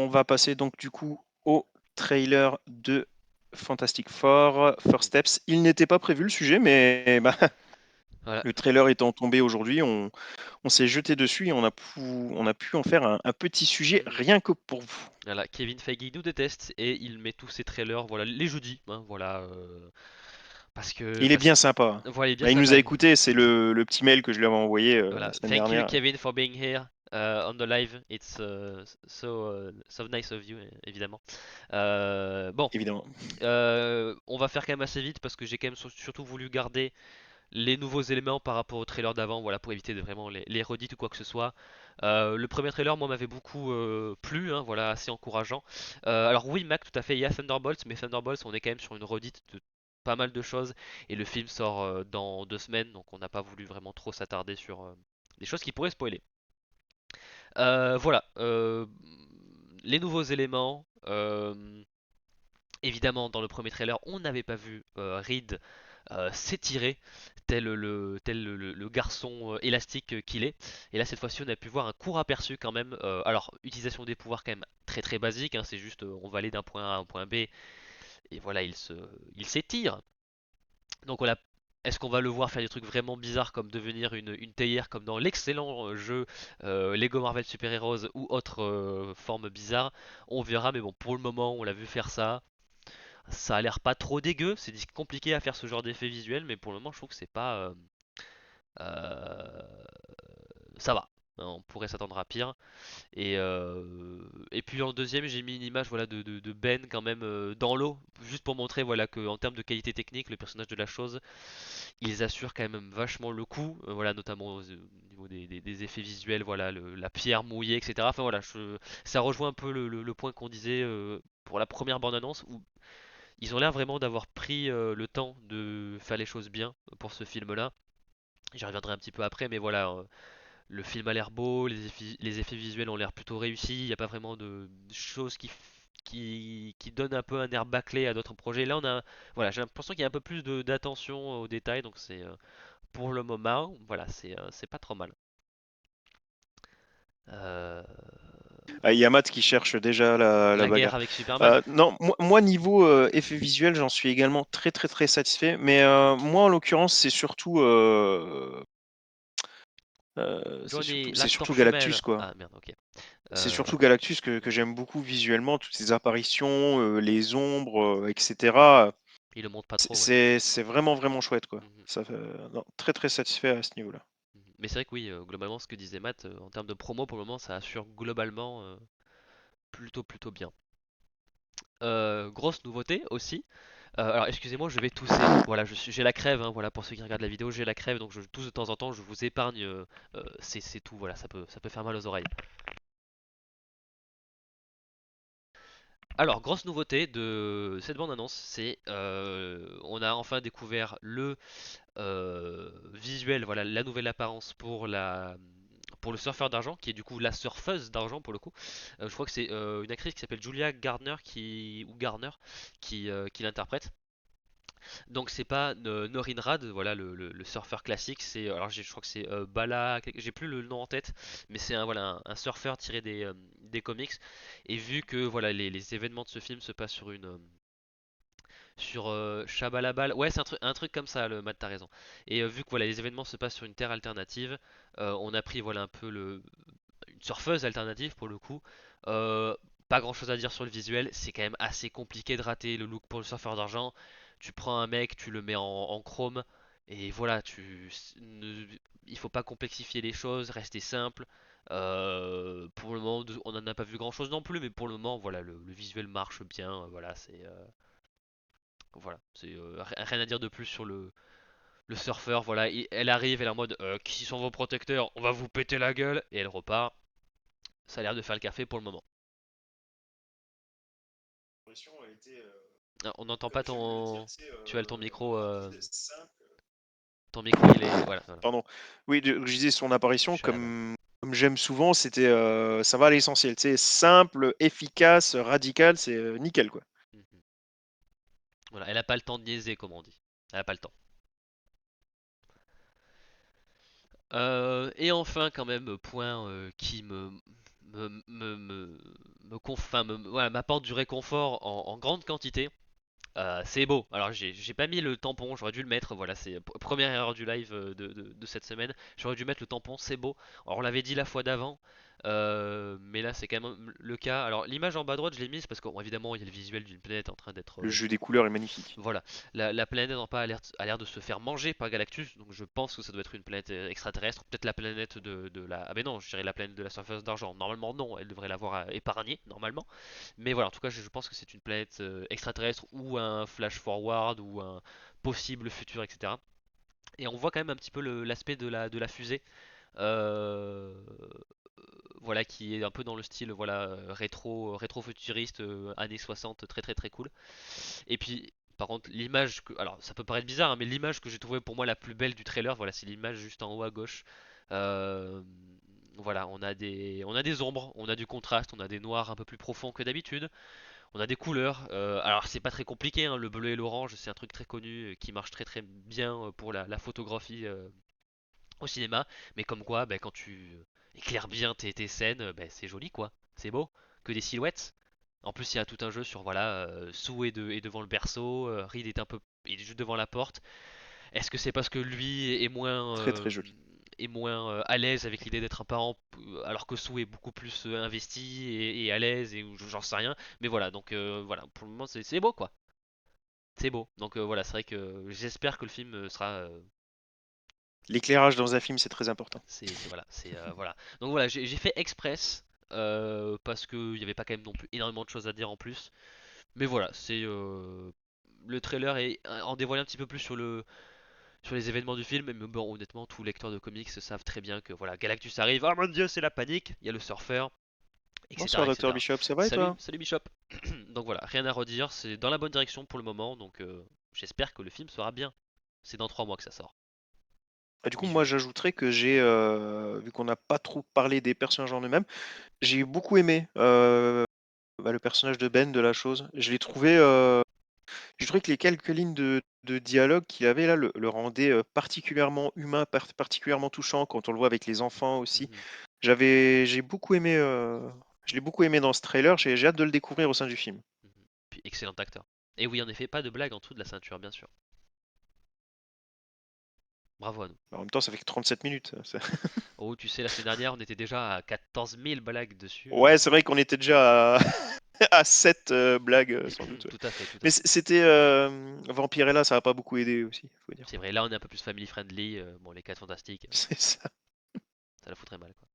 on va passer donc du coup au trailer de Fantastic Four, First Steps. Il n'était pas prévu le sujet, mais bah, Voilà, le trailer étant tombé aujourd'hui, on s'est jeté dessus et on a pu en faire un petit sujet Mhm. rien que pour vous. Voilà, Kevin Feige nous déteste et il met tous ses trailers, voilà, les jeudis, hein, voilà, Il est parce bien que, sympa. voilà, il est bien Bah, il nous a sympa. écouté, c'est le petit mail que je lui avais envoyé Voilà, la semaine thank you dernière, Kevin for being here on the live. It's so nice of you, évidemment. Bon, évidemment. on va faire quand même assez vite parce que j'ai quand même surtout voulu garder les nouveaux éléments par rapport au trailer d'avant, voilà, pour éviter de vraiment les redites ou quoi que ce soit. Le premier trailer, moi, m'avait beaucoup plu, hein, voilà, assez encourageant. Alors oui, Mac, tout à fait, il y a Thunderbolts, mais Thunderbolts, on est quand même sur une redite de pas mal de choses, et le film sort dans 2 semaines, donc on n'a pas voulu vraiment trop s'attarder sur des choses qui pourraient spoiler. Voilà, les nouveaux éléments. Évidemment, dans le premier trailer, on n'avait pas vu Reed s'étirer tel le garçon élastique qu'il est. Et là, cette fois-ci, on a pu voir un court aperçu quand même. Alors, utilisation des pouvoirs quand même très très basique, hein, c'est juste on va aller d'un point A à un point B et voilà, il s'étire. Donc voilà. Est-ce qu'on va le voir faire des trucs vraiment bizarres comme devenir une théière comme dans l'excellent jeu Lego Marvel Super Heroes ou autre forme bizarre? On verra, mais bon, pour le moment, on l'a vu faire ça. Ça a l'air pas trop dégueu, c'est compliqué à faire ce genre d'effet visuel, mais pour le moment je trouve que c'est pas. Euh, Ça va. On pourrait s'attendre à pire. Et puis en deuxième, j'ai mis une image voilà, de Ben quand même dans l'eau, juste pour montrer voilà, que en termes de qualité technique, le personnage de la chose, ils assurent quand même vachement le coup, voilà, notamment au niveau des effets visuels, voilà, la pierre mouillée, etc. Enfin voilà, ça rejoint un peu le point qu'on disait pour la première bande-annonce, où ils ont l'air vraiment d'avoir pris le temps de faire les choses bien pour ce film-là. J'y reviendrai un petit peu après, mais voilà, le film a l'air beau, les effets visuels ont l'air plutôt réussis, il n'y a pas vraiment de choses qui donnent un peu un air bâclé à d'autres projets. Là, voilà, j'ai l'impression qu'il y a un peu plus d'attention aux détails, donc c'est pour le moment, voilà, c'est pas trop mal. Euh, Ah, il y a Matt qui cherche déjà la la guerre bagarre. avec Superman. Non, moi, niveau effet visuel, j'en suis également très très très satisfait. Mais moi, en l'occurrence, Johnny, c'est l'acteur surtout jumelle. Galactus, quoi. Ah merde, ok. C'est Euh, surtout Galactus que j'aime beaucoup visuellement, toutes ces apparitions, les ombres, etc. il le montre pas C'est trop, ouais. c'est vraiment vraiment chouette, quoi. Mhm. Ça fait, non, très très satisfait à ce niveau-là. Mhm. Mais c'est vrai que oui, globalement, ce que disait Matt, en termes de promo, pour le moment, ça assure globalement plutôt bien. Grosse nouveauté aussi. Alors excusez-moi, je vais tousser. Voilà, j'ai la crève, hein, voilà, pour ceux qui regardent la vidéo, j'ai la crève, donc je tousse de temps en temps, je vous épargne, c'est tout, voilà, ça peut faire mal aux oreilles. Alors, grosse nouveauté de cette bande-annonce, c'est on a enfin découvert le visuel, voilà, la nouvelle apparence pour le surfeur d'argent, qui est du coup la surfeuse d'argent pour le coup. Je crois que c'est une actrice qui s'appelle Julia Gardner ou Garner qui l'interprète. Donc c'est pas Norin Rad, voilà le surfeur classique. C'est alors je crois que c'est Bala, j'ai plus le nom en tête, mais c'est un voilà un surfeur tiré des comics. Et vu que voilà les événements de ce film se passent sur Shabalabal, ouais c'est un truc comme ça, le Matt t'as raison. Et vu que voilà les événements se passent sur une terre alternative, on a pris voilà un peu une surfeuse alternative pour le coup. Euh, Pas grand chose à dire sur le visuel, c'est quand même assez compliqué de rater le look pour le surfeur d'argent. Tu prends un mec, tu le mets en chrome, et voilà, il faut pas complexifier les choses, rester simple. Pour le moment, on n'en a pas vu grand chose non plus, mais pour le moment, voilà, le visuel marche bien. Voilà, c'est rien à dire de plus sur le surfeur. Voilà, elle arrive, elle est en mode qui sont vos protecteurs, on va vous péter la gueule, et elle repart. Ça a l'air de faire le café pour le moment. L'impression a été, Ah, on n'entend comme pas tu viens de le dire, ton. c'est Tu as ton micro. rapide, simple. Ton micro, il est. Voilà, voilà. Pardon. Oui, je disais son apparition, Shazam. comme j'aime souvent, c'était ça va à l'essentiel. C'est simple, efficace, radical, c'est nickel, quoi. Mhm. Voilà, elle a pas le temps de niaiser, comme on dit. Elle a pas le temps. Et enfin, quand même, point qui voilà, m'apporte du réconfort en grande quantité. C'est beau. Alors j'ai pas mis le tampon, j'aurais dû le mettre. Voilà, c'est première erreur du live de cette semaine. J'aurais dû mettre le tampon, c'est beau. Alors on l'avait dit la fois d'avant, mais là c'est quand même le cas. Alors l'image en bas à droite, je l'ai mise parce qu'évidemment il y a le visuel d'une planète en train d'être Le jeu des couleurs est magnifique. voilà, la planète en pas a l'air de se faire manger par Galactus, donc je pense que ça doit être une planète extraterrestre, peut-être la planète de la... Ah ben non, je dirais la planète de la surface d'argent. Normalement non, elle devrait l'avoir épargnée, normalement. Mais voilà, en tout cas je pense que c'est une planète extraterrestre ou un flash forward ou un possible futur, etc. Et on voit quand même un petit peu l'aspect de la fusée. Euh, voilà, qui est un peu dans le style voilà rétro futuriste années 60, très très très cool. Et puis par contre l'image que alors ça peut paraître bizarre hein, mais l'image que j'ai trouvé pour moi la plus belle du trailer, voilà, c'est l'image juste en haut à gauche. Euh, voilà, on a des ombres, on a du contraste, on a des noirs un peu plus profonds que d'habitude, on a des couleurs. Alors c'est pas très compliqué, hein, le bleu et l'orange c'est un truc très connu qui marche très très bien pour la photographie au cinéma, mais comme quoi, quand tu éclaires bien tes scènes, c'est joli quoi, c'est beau, que des silhouettes. En plus, il y a tout un jeu sur voilà, Sue est devant le berceau, Reed il est juste devant la porte. Est-ce que c'est parce que lui Très très joli. est moins à l'aise avec l'idée d'être un parent, alors que Sue est beaucoup plus investi et à l'aise et j'en sais rien. Mais voilà, donc voilà, pour le moment c'est beau quoi, c'est beau. Donc voilà, c'est vrai que j'espère que le film sera L'éclairage dans un film, c'est très important. voilà, voilà. Donc voilà, j'ai fait express parce qu'il n'y avait pas quand même non plus énormément de choses à dire en plus. Mais voilà, c'est le trailer en dévoile un petit peu plus sur les événements du film. Mais bon, honnêtement, tous lecteurs de comics savent très bien que voilà, Galactus arrive. Oh mon Dieu, c'est la panique. Il y a le surfeur, Bonsoir, etc., docteur etc. Bishop, ça va et Salut, toi? salut Bishop. Donc voilà, rien à redire. C'est dans la bonne direction pour le moment. Donc j'espère que le film sera bien. C'est dans 3 mois que ça sort. Ah, du coup, moi, Mi-juillet. j'ajouterais que vu qu'on n'a pas trop parlé des personnages en eux-mêmes, j'ai beaucoup aimé le personnage de Ben de la chose. J'ai trouvé que les quelques lignes de dialogue qu'il avait là le rendaient particulièrement humain, particulièrement touchant quand on le voit avec les enfants aussi. Mhm, J'ai beaucoup aimé, je l'ai beaucoup aimé dans ce trailer. J'ai hâte de le découvrir au sein du film. mhm. Puis excellent acteur. Et oui, en effet, pas de blague en dessous de la ceinture, bien sûr. Bravo à nous. En même temps, ça fait que 37 minutes. Oh, tu sais, la semaine dernière, on était déjà à 14 000 blagues dessus. Ouais, c'est vrai qu'on était déjà à, à 7 blagues, sans doute. Ouais. Tout à fait, tout à Mais fait. c'était Vampirella, ça a pas beaucoup aidé aussi, faut dire. C'est vrai, là, on est un peu plus family friendly. Bon, les 4 fantastiques, C'est ça. ça la foutrait mal, quoi.